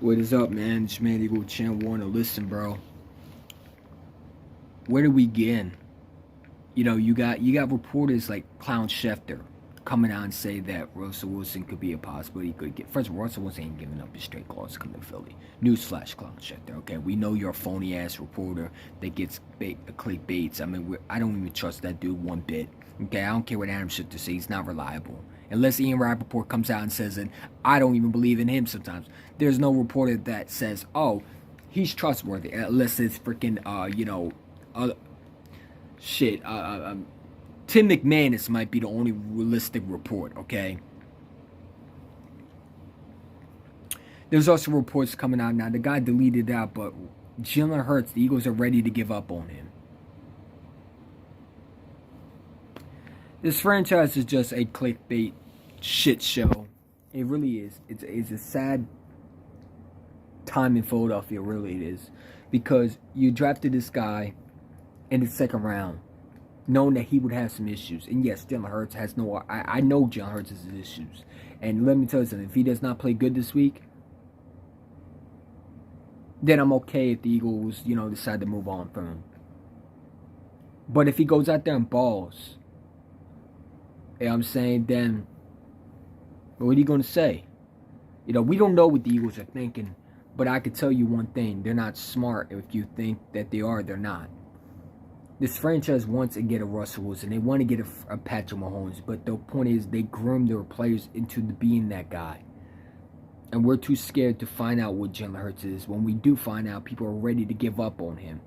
What is up, man? It's man Eagle Chan Warner. Listen, bro. Where do we begin? You got reporters like Clown Schefter coming out and say that Russell Wilson could be a possibility. He could get. First of all, Russell Wilson ain't giving up his straight claws coming to Philly. Newsflash, Clown Schefter. Okay, we know you're a phony ass reporter that gets clickbaits. I mean, I don't even trust that dude one bit. Okay, I don't care what Adam Schefter says. He's not reliable. Unless Ian Rappaport comes out and says it, I don't even believe in him sometimes. There's no reporter that says, oh, he's trustworthy. Unless it's freaking, shit. Tim McManus might be the only realistic report, okay? There's also reports coming out now. The guy deleted it out, but Jalen Hurts, the Eagles are ready to give up on him. This franchise is just a clickbait shit show. It really is. It's a sad time in Philadelphia, really it is. Because you drafted this guy in the second round, knowing that he would have some issues. And yes, Jalen Hurts has no... I know Jalen Hurts has issues. And let me tell you something. If he does not play good this week, then I'm okay if the Eagles, decide to move on from him. But if he goes out there and balls... You know what I'm saying? Then, what are you going to say? We don't know what the Eagles are thinking. But I can tell you one thing. They're not smart. If you think that they are, they're not. This franchise wants to get a Russell Wilson. They want to get a Patrick Mahomes. But the point is, they groom their players into being that guy. And we're too scared to find out what Jalen Hurts is. When we do find out, people are ready to give up on him.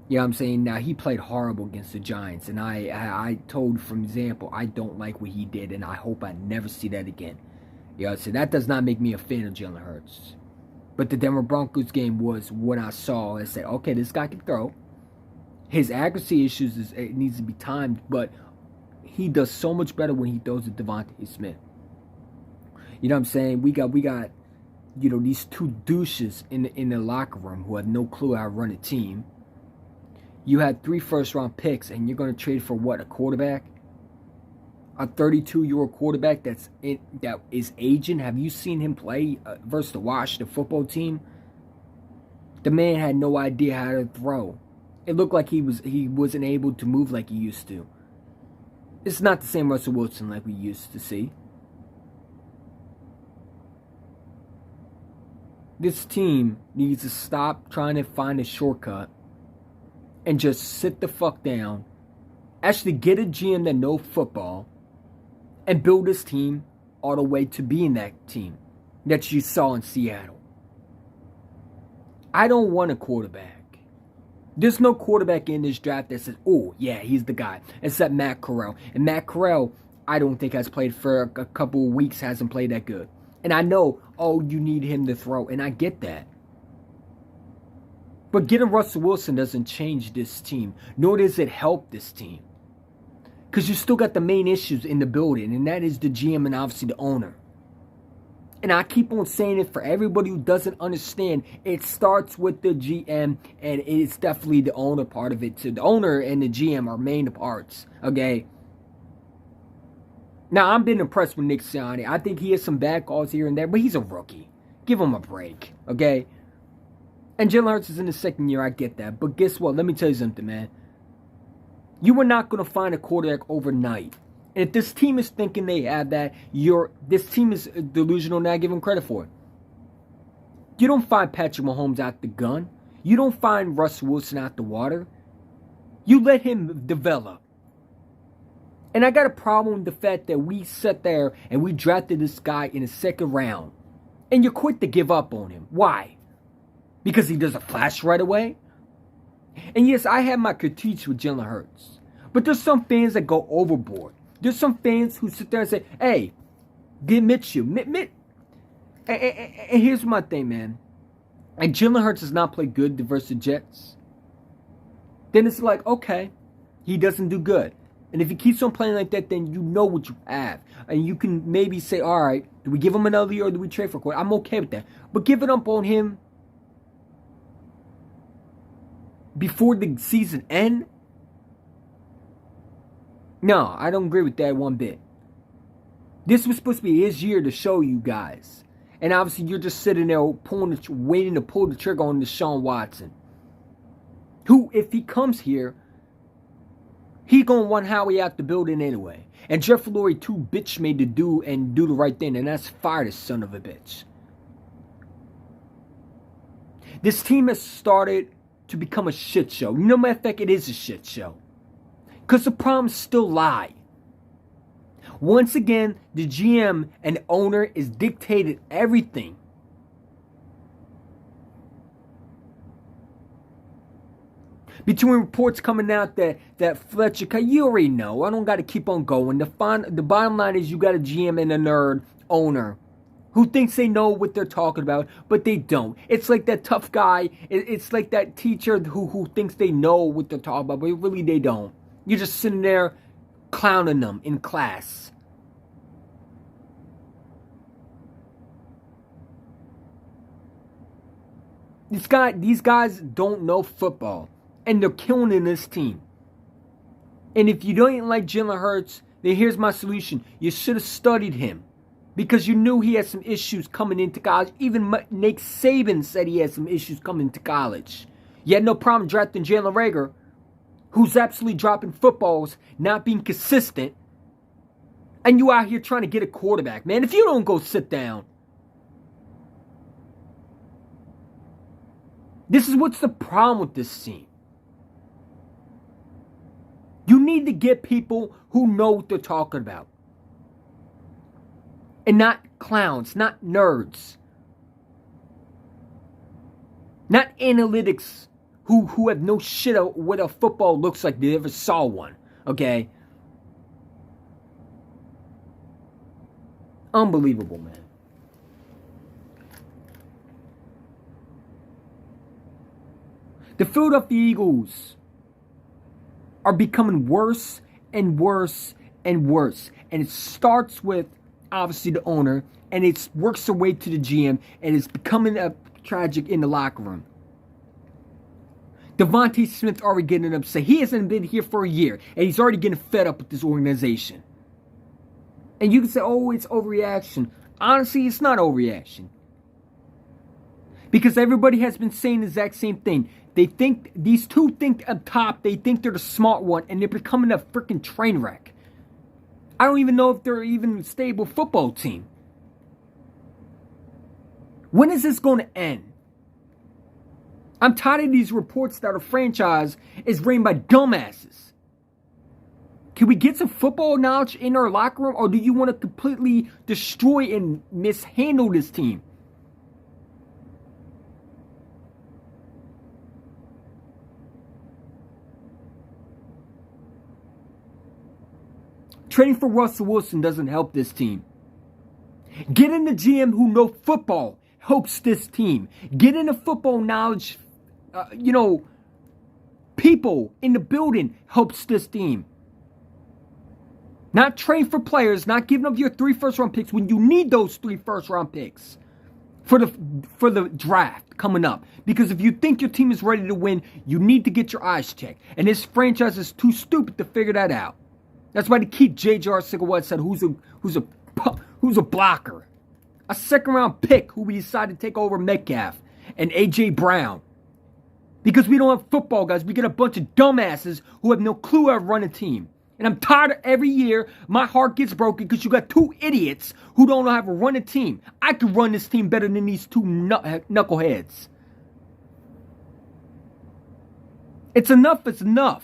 You know what I'm saying? Now, he played horrible against the Giants. And I told, for example, I don't like what he did. And I hope I never see that again. You know, so that does not make me a fan of Jalen Hurts. But the Denver Broncos game was what I saw. I said, okay, this guy can throw. His accuracy issues, it needs to be timed. But he does so much better when he throws to Devontae Smith. You know what I'm saying? We got these two douches in the locker room who have no clue how to run a team. You had 3 first-round picks, and you're going to trade for what? A quarterback? A 32-year-old quarterback that is aging? Have you seen him play versus the Washington football team? The man had no idea how to throw. It looked like he wasn't able to move like he used to. It's not the same Russell Wilson like we used to see. This team needs to stop trying to find a shortcut and just sit the fuck down, actually get a GM that knows football, and build this team all the way to being that team that you saw in Seattle. I don't want a quarterback. There's no quarterback in this draft that says, oh, yeah, he's the guy, except Matt Corral. And Matt Corral, I don't think has played for a couple of weeks, hasn't played that good. And I know, oh, you need him to throw, and I get that. But getting Russell Wilson doesn't change this team, nor does it help this team. Because you still got the main issues in the building, and that is the GM and obviously the owner. And I keep on saying it for everybody who doesn't understand. It starts with the GM, and it's definitely the owner part of it too. The owner and the GM are main parts, okay? Now, I've been impressed with Nick Sirianni. I think he has some bad calls here and there, but he's a rookie. Give him a break, okay? And Jalen Hurts is in the second year, I get that. But guess what? Let me tell you something, man. You are not going to find a quarterback overnight. And if this team is thinking they have that, this team is delusional, and I give them credit for it. You don't find Patrick Mahomes out the gun. You don't find Russell Wilson out the water. You let him develop. And I got a problem with the fact that we sat there and we drafted this guy in the second round. And you're quick to give up on him. Why? Because he doesn't flash right away? And yes, I have my critiques with Jalen Hurts. But there's some fans that go overboard. There's some fans who sit there and say, hey, get Mitchell. And here's my thing, man. And Jalen Hurts does not play good versus the Jets. Then it's like, okay, he doesn't do good. And if he keeps on playing like that, then you know what you have. And you can maybe say, all right, do we give him another year or do we trade for a quarterback? I'm okay with that. But giving up on him before the season end? No, I don't agree with that one bit. This was supposed to be his year to show you guys. And obviously, you're just sitting there waiting to pull the trigger on Deshaun Watson. Who, if he comes here, he gonna want Howie out the building anyway. And Jeff Lurie too bitch made to do the right thing, and that's fire this son of a bitch. This team has started to become a shit show. No matter of fact, it is a shit show. Because the problems still lie. Once again, the GM and owner is dictated everything. Between reports coming out that Fletcher, you already know, I don't got to keep on going. The bottom line is you got a GM and a nerd owner who thinks they know what they're talking about, but they don't. It's like that tough guy. It's like that teacher who thinks they know what they're talking about, but really they don't. You're just sitting there clowning them in class. These guys don't know football, and they're killing in this team. And if you don't like Jalen Hurts, then here's my solution. You should have studied him, because you knew he had some issues coming into college. Even Nick Saban said he had some issues coming into college. You had no problem drafting Jalen Reagor, who's absolutely dropping footballs, not being consistent. And you out here trying to get a quarterback, man. If you don't go sit down. This is what's the problem with this team. You need to get people who know what they're talking about. And not clowns, not nerds. Not analytics who have no shit of what a football looks like. They never saw one. Okay? Unbelievable, man. The Philadelphia Eagles are becoming worse and worse and worse. And it starts with, obviously, the owner. And it works its way to the GM. And it's becoming tragic in the locker room. Devontae Smith already getting upset. He hasn't been here for a year. And he's already getting fed up with this organization. And you can say, oh, it's overreaction. Honestly, it's not overreaction. Because everybody has been saying the exact same thing. They think, these two think up top, they think they're the smart one, and they're becoming a freaking train wreck. I don't even know if they're even a stable football team. When is this going to end? I'm tired of these reports that our franchise is ran by dumbasses. Can we get some football knowledge in our locker room, or do you want to completely destroy and mishandle this team? Trading for Russell Wilson doesn't help this team. Getting the GM who know football helps this team. Getting the football knowledge, people in the building helps this team. Not trading for players, not giving up your 3 first-round picks when you need those 3 first-round picks for the draft coming up. Because if you think your team is ready to win, you need to get your eyes checked. And this franchise is too stupid to figure that out. That's why they keep J.J. Arcega-Whiteside, who's a blocker. A 2nd-round pick who we decided to take over Metcalf and A.J. Brown. Because we don't have football guys. We get a bunch of dumbasses who have no clue how to run a team. And I'm tired of every year my heart gets broken because you got 2 idiots who don't know how to run a team. I could run this team better than these 2 knuckleheads. It's enough, it's enough.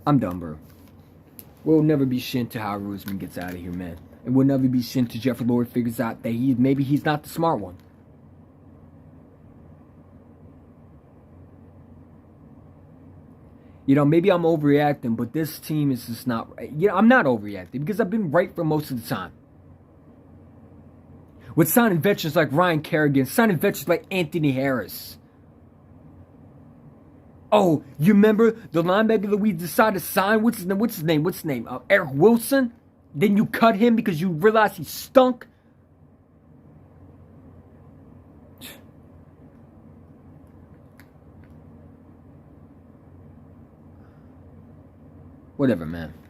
I'm done, bro. We'll never be shit until Howard Roseman gets out of here, man. And we'll never be shit until Jeffrey Lurie figures out that maybe he's not the smart one. Maybe I'm overreacting, but this team is just not... I'm not overreacting because I've been right for most of the time. With signing veterans like Ryan Kerrigan, signing veterans like Anthony Harris. Oh, you remember the linebacker that we decided to sign? What's his name? Eric Willson? Then you cut him because you realized he stunk? Whatever, man.